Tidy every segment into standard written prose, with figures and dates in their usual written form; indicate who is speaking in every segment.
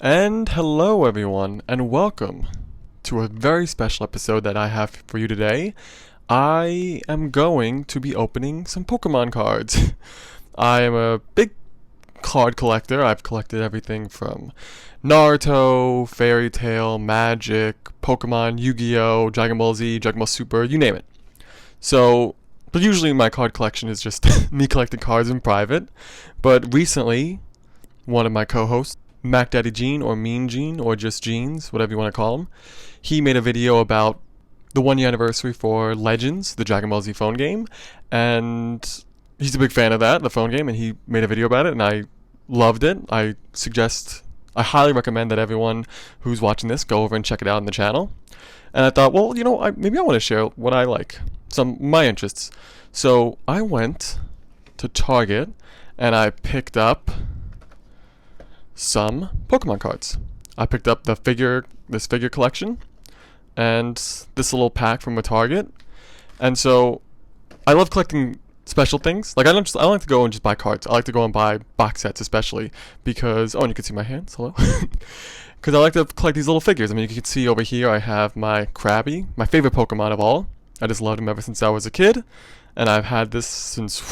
Speaker 1: And hello everyone, and welcome to a very special episode that I have for you today. I am going to be opening some Pokemon cards. I am a big card collector. I've collected everything from Naruto, Fairy Tail, Magic, Pokemon, Yu-Gi-Oh, Dragon Ball Z, Dragon Ball Super, you name it. But usually my card collection is just me collecting cards in private. But recently, one of my co-hosts, Mac Daddy Gene or Mean Gene or just Genes, whatever you want to call him, he made a video about the 1 year anniversary for Legends, the Dragon Ball Z phone game, and he's a big fan of that, the phone game, and he made a video about it, and I loved it. I highly recommend that everyone who's watching this go over and check it out on the channel. And I thought, well, maybe I want to share what I like, my interests. So I went to Target and I picked up some Pokemon cards. I picked up this figure collection and this little pack from a Target. And so I love collecting special things. Like I don't like to go and just buy cards. I like to go and buy box sets, especially because and you can see my hands. Hello. Because I like to collect these little figures. I mean, you can see over here I have my Krabby, my favorite Pokemon of all. I just loved him ever since I was a kid. And I've had this since,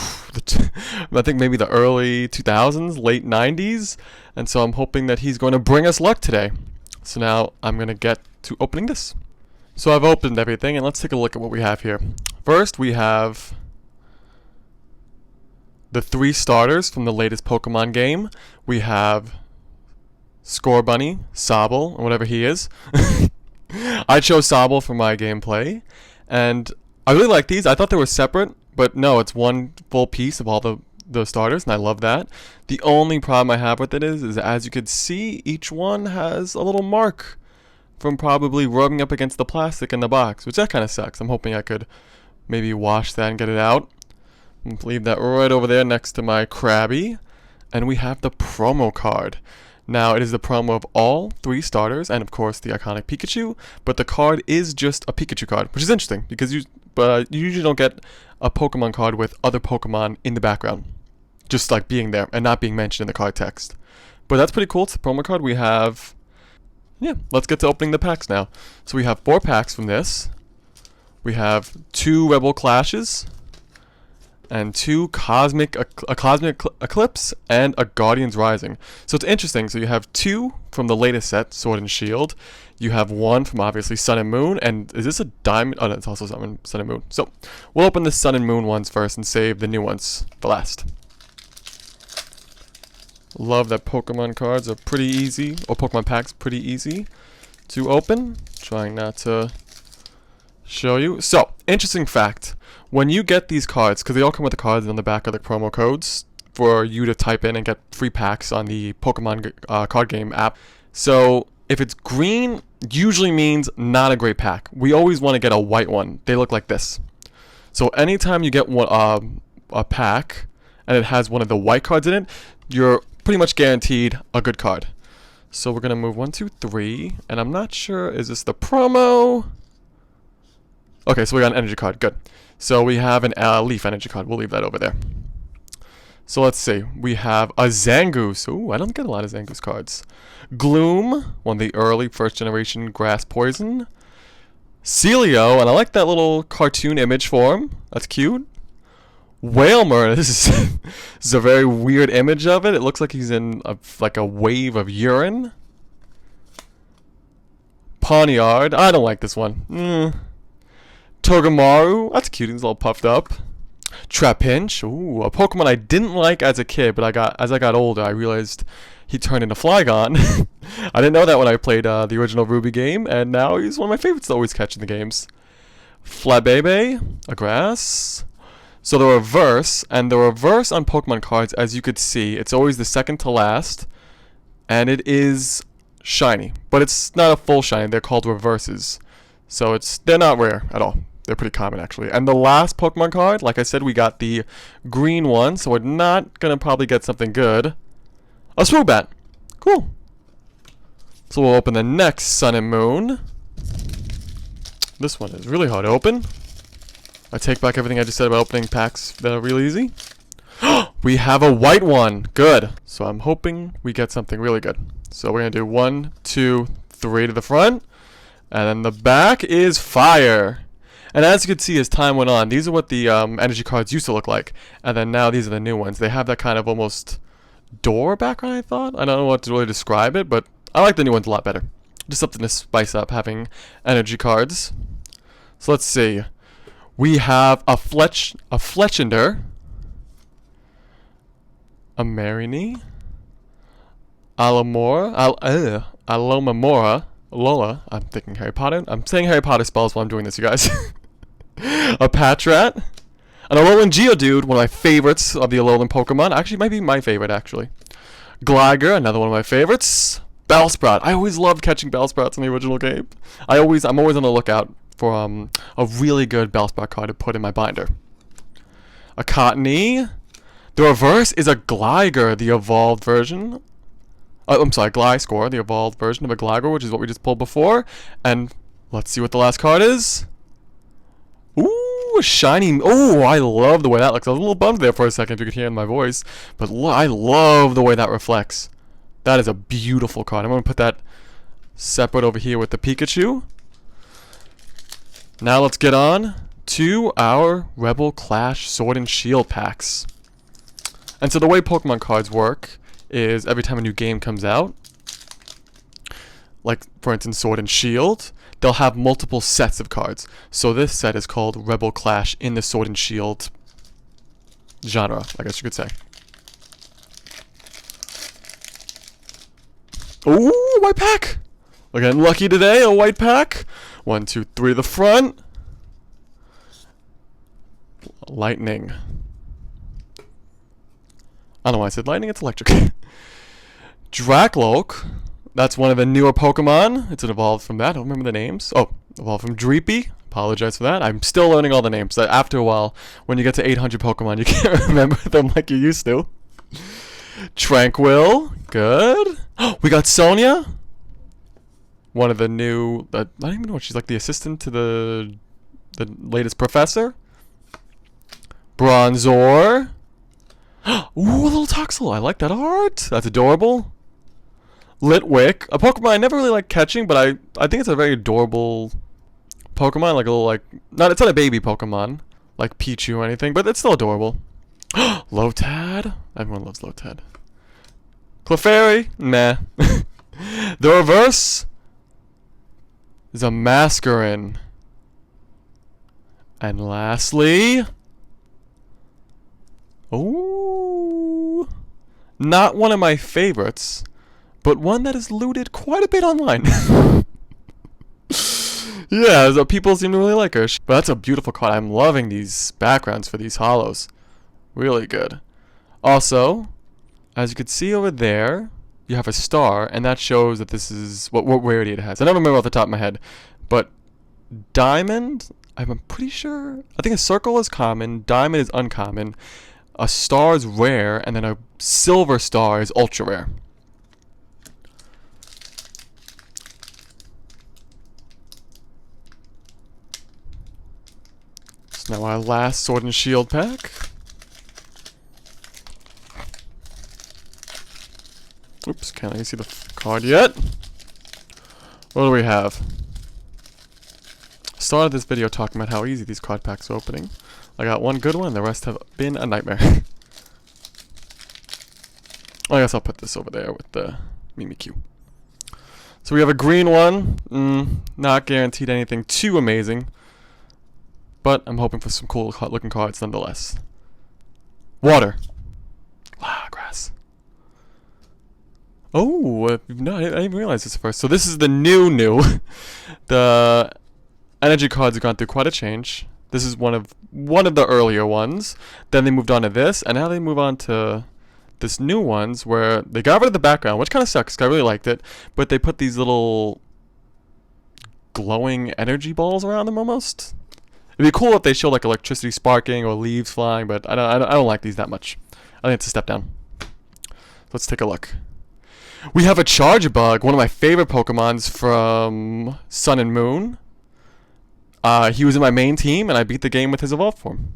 Speaker 1: I think maybe the early 2000s, late 90s. And so I'm hoping that he's going to bring us luck today. So now I'm going to get to opening this. So I've opened everything, and let's take a look at what we have here. First, we have the 3 starters from the latest Pokemon game. We have Scorbunny, Sobble, or whatever he is. I chose Sobble for my gameplay. And I really like these. I thought they were separate, but no, it's one full piece of all the starters, and I love that. The only problem I have with it is as you can see, each one has a little mark from probably rubbing up against the plastic in the box, which that kind of sucks. I'm hoping I could maybe wash that and get it out. Leave that right over there next to my Krabby. And we have the promo card. Now, it is the promo of all 3 starters, and of course the iconic Pikachu, but the card is just a Pikachu card, which is interesting, because you usually don't get a Pokemon card with other Pokemon in the background, just like being there and not being mentioned in the card text. But that's pretty cool. It's a promo card. We have, let's get to opening the packs now. So we have 4 packs from this. We have 2 Rebel Clashes, and 2 Cosmic Eclipse, and a Guardians Rising. So it's interesting. So you have 2 from the latest set, Sword and Shield. You have 1 from obviously Sun and Moon. And is this a Diamond? Oh, no, it's also Sun and Moon. So we'll open the Sun and Moon ones first and save the new ones for last. Love that Pokemon cards are pretty easy, or Pokemon packs pretty easy to open. Trying not to show you. So, interesting fact. When you get these cards, because they all come with the cards on the back of the promo codes for you to type in and get free packs on the Pokemon card game app. So if it's green, usually means not a great pack. We always want to get a white one. They look like this. So anytime you get a pack and it has one of the white cards in it, you're pretty much guaranteed a good card. So we're going to move 1, 2, 3. And I'm not sure, is this the promo? Okay, so we got an energy card. Good. So we have an Leaf energy card. We'll leave that over there. So let's see. We have a Zangoose. Ooh, I don't get a lot of Zangoose cards. Gloom, one of the early first generation grass poison. Celio, and I like that little cartoon image for him. That's cute. Whalmer, this is a very weird image of it. It looks like he's in like a wave of urine. Pawniard, I don't like this one. Togamaru, that's cute, he's all puffed up. Trapinch, ooh, a Pokemon I didn't like as a kid, but as I got older, I realized he turned into Flygon. I didn't know that when I played the original Ruby game, and now he's one of my favorites to always catch in the games. Flabebe, a grass. So the reverse on Pokemon cards, as you could see, it's always the second to last, and it is shiny, but it's not a full shiny. They're called reverses, so they're not rare at all. They're pretty common, actually. And the last Pokemon card, like I said, we got the green one, so we're not going to probably get something good. A Swoobat. Cool. So we'll open the next Sun and Moon. This one is really hard to open. I take back everything I just said about opening packs that are real easy. We have a white one. Good. So I'm hoping we get something really good. So we're going to do 1, 2, 3 to the front. And then the back is fire. And as you can see, as time went on, these are what the energy cards used to look like. And then now these are the new ones. They have that kind of almost door background, I thought. I don't know what to really describe it, but I like the new ones a lot better. Just something to spice up having energy cards. So let's see. We have a Fletchender, a Marini, Alomamora, Lola. I'm thinking Harry Potter. I'm saying Harry Potter spells while I'm doing this, you guys. A Patrat, an Alolan Geodude, one of my favorites of the Alolan Pokemon. Actually, might be my favorite, actually. Gligar, another one of my favorites. Bellsprout. I always loved catching Bellsprouts in the original game. I'm always on the lookout for a really good Bellsprout card to put in my binder. A Cottony. The reverse is a Gligar, the evolved version. I'm sorry, Gliscor, the evolved version of a Gligar, which is what we just pulled before. And let's see what the last card is. Ooh, shiny. Oh, I love the way that looks. I was a little bummed there for a second if you could hear in my voice. But I love the way that reflects. That is a beautiful card. I'm going to put that separate over here with the Pikachu. Now let's get on to our Rebel Clash Sword and Shield packs. And so the way Pokemon cards work is every time a new game comes out, like for instance Sword and Shield, they'll have multiple sets of cards. So this set is called Rebel Clash in the Sword and Shield genre, I guess you could say. Ooh, white pack! We're getting lucky today, a white pack. 1, 2, 3 to the front. Lightning. I don't know why I said lightning, it's electric. Dracloak. That's one of the newer Pokemon. It's an evolved from that. I don't remember the names. Oh, evolved from Dreepy. Apologize for that. I'm still learning all the names. After a while, when you get to 800 Pokemon, you can't remember them like you used to. Tranquil. Good. We got Sonia. One of the new... I don't even know what she's like. The assistant to the latest professor. Bronzor. Ooh, a little Toxel. I like that art. That's adorable. Litwick, a Pokemon I never really like catching, but I think it's a very adorable Pokemon. Like a little it's not a baby Pokemon like Pichu or anything, but it's still adorable. Lotad. Everyone loves Lotad. Clefairy. Nah. The reverse is a Masquerain. And lastly, oh, not one of my favorites, but one that is looted quite a bit online. Yeah, so people seem to really like her. But that's a beautiful card. I'm loving these backgrounds for these hollows. Really good. Also, as you can see over there, you have a star, and that shows that this is what rarity it has. I don't remember off the top of my head, but diamond, I'm pretty sure. I think a circle is common, diamond is uncommon, a star is rare, and then a silver star is ultra rare. So now our last Sword and Shield pack. Oops, can't let see the card yet. What do we have? Started this video talking about how easy these card packs are opening. I got one good one, the rest have been a nightmare. I guess I'll put this over there with the Mimikyu. So we have a green one. Not guaranteed anything too amazing, but I'm hoping for some cool looking cards nonetheless. Water. Ah, grass. Oh, no, I didn't realize this at first. So this is the new. The energy cards have gone through quite a change. This is one of the earlier ones. Then they moved on to this, and now they move on to this new ones where they got rid of the background, which kind of sucks because I really liked it. But they put these little glowing energy balls around them almost. It'd be cool if they showed like electricity sparking or leaves flying, but I don't like these that much. I think it's a step down. Let's take a look. We have a Chargebug, one of my favorite Pokemons from Sun and Moon. He was in my main team, and I beat the game with his evolved form.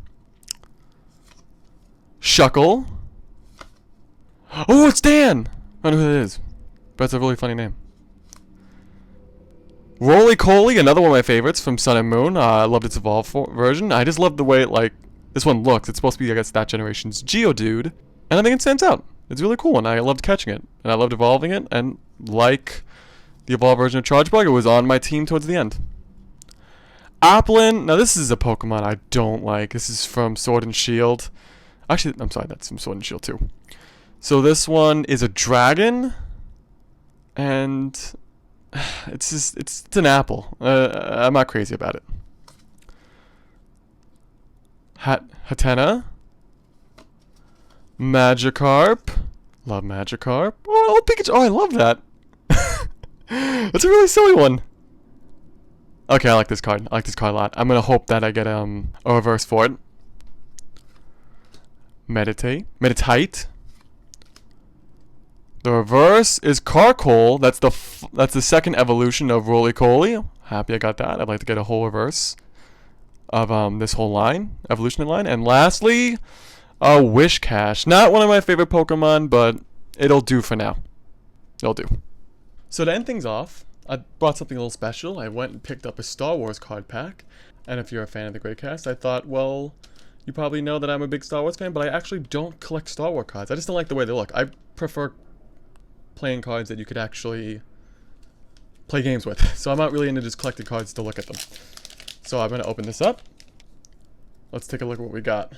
Speaker 1: Shuckle. Oh, it's Dan! I don't know who that is. But it's a really funny name. Roly Coly, another one of my favorites from Sun and Moon. I loved its evolved version. I just love the way it, this one looks. It's supposed to be, I guess, that generation's Geodude. And I think it stands out. It's a really cool one. I loved catching it. And I loved evolving it. And like the evolved version of Chargebug, it was on my team towards the end. Applin. Now, this is a Pokemon I don't like. This is from Sword and Shield. Actually, I'm sorry, that's from Sword and Shield too. So this one is a dragon. And it's an apple. I'm not crazy about it. Hatena. Magikarp. Love Magikarp. Oh, Pikachu. Oh, I love that. That's a really silly one. Okay, I like this card. I like this card a lot. I'm gonna hope that I get a reverse for it. Meditate. The reverse is Carkol. That's the second evolution of Roly Coly. Happy I got that. I'd like to get a whole reverse of this whole line, evolution line. And lastly, a Wishcash. Not one of my favorite Pokemon, but it'll do for now. It'll do. So to end things off, I brought something a little special. I went and picked up a Star Wars card pack. And if you're a fan of the GreyCast, I thought, well, you probably know that I'm a big Star Wars fan, but I actually don't collect Star Wars cards. I just don't like the way they look. I prefer playing cards that you could actually play games with. So I'm not really into just collecting cards to look at them. So I'm going to open this up. Let's take a look at what we got.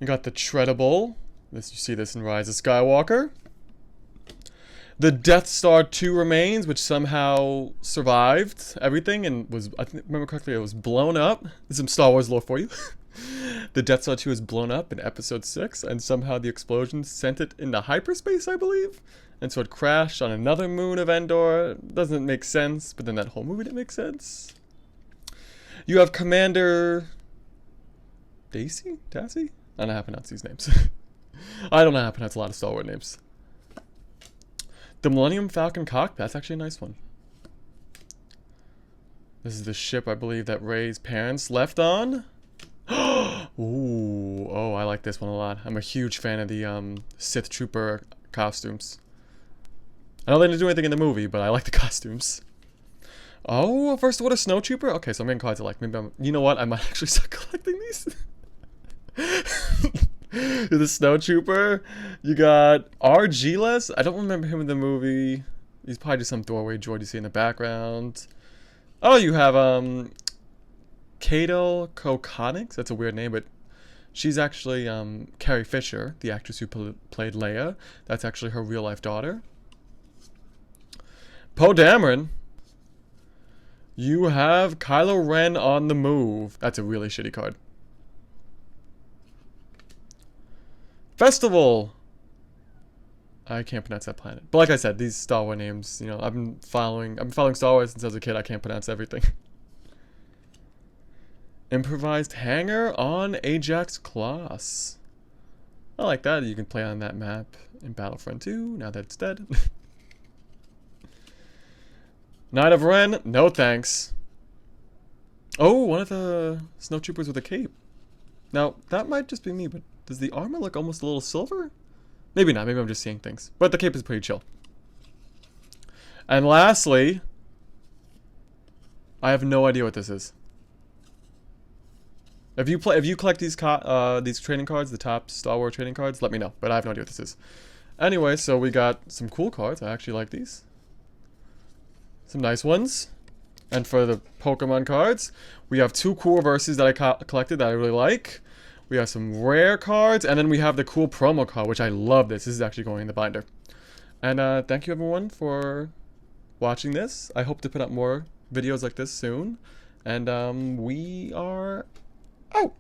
Speaker 1: We got the Treadable. You see this in Rise of Skywalker. The Death Star 2 remains, which somehow survived everything and was, I remember correctly, it was blown up. There's some Star Wars lore for you. The Death Star 2 is blown up in Episode 6, and somehow the explosion sent it into hyperspace, I believe. And so it crashed on another moon of Endor. Doesn't make sense, but then that whole movie didn't make sense. You have Commander Daisy? Tassie? I don't know how to pronounce these names. I don't know how to pronounce a lot of Star Wars names. The Millennium Falcon cockpit. That's actually a nice one. This is the ship, I believe, that Rey's parents left on. Ooh, oh, I like this one a lot. I'm a huge fan of the Sith Trooper costumes. I know they didn't do anything in the movie, but I like the costumes. Oh, a First Order Snow Trooper? Okay, so I'm getting cards I like. Maybe you know what? I might actually start collecting these. The Snow Trooper. You got Argiles. I don't remember him in the movie. He's probably just some doorway droid you see in the background. Oh, you have Kato Kokonix. That's a weird name, but she's actually Carrie Fisher, the actress who played Leia. That's actually her real life daughter. Poe Dameron. You have Kylo Ren on the move. That's a really shitty card. Festival. I can't pronounce that planet. But like I said, these Star Wars names, you know, I've been following Star Wars since I was a kid. I can't pronounce everything. Improvised hangar on Ajax Class. I like that. You can play on that map in Battlefront 2, now that it's dead. Knight of Ren, no thanks. Oh, one of the snowtroopers with a cape. Now, that might just be me, but does the armor look almost a little silver? Maybe not, maybe I'm just seeing things. But the cape is pretty chill. And lastly, I have no idea what this is. If you collect these trading cards, the top Star Wars trading cards, let me know. But I have no idea what this is. Anyway, so we got some cool cards. I actually like these. Some nice ones. And for the Pokemon cards, we have two cool reverses that I collected that I really like. We have some rare cards, and then we have the cool promo card, which I love this. This is actually going in the binder. And thank you everyone for watching this. I hope to put up more videos like this soon. And we are out.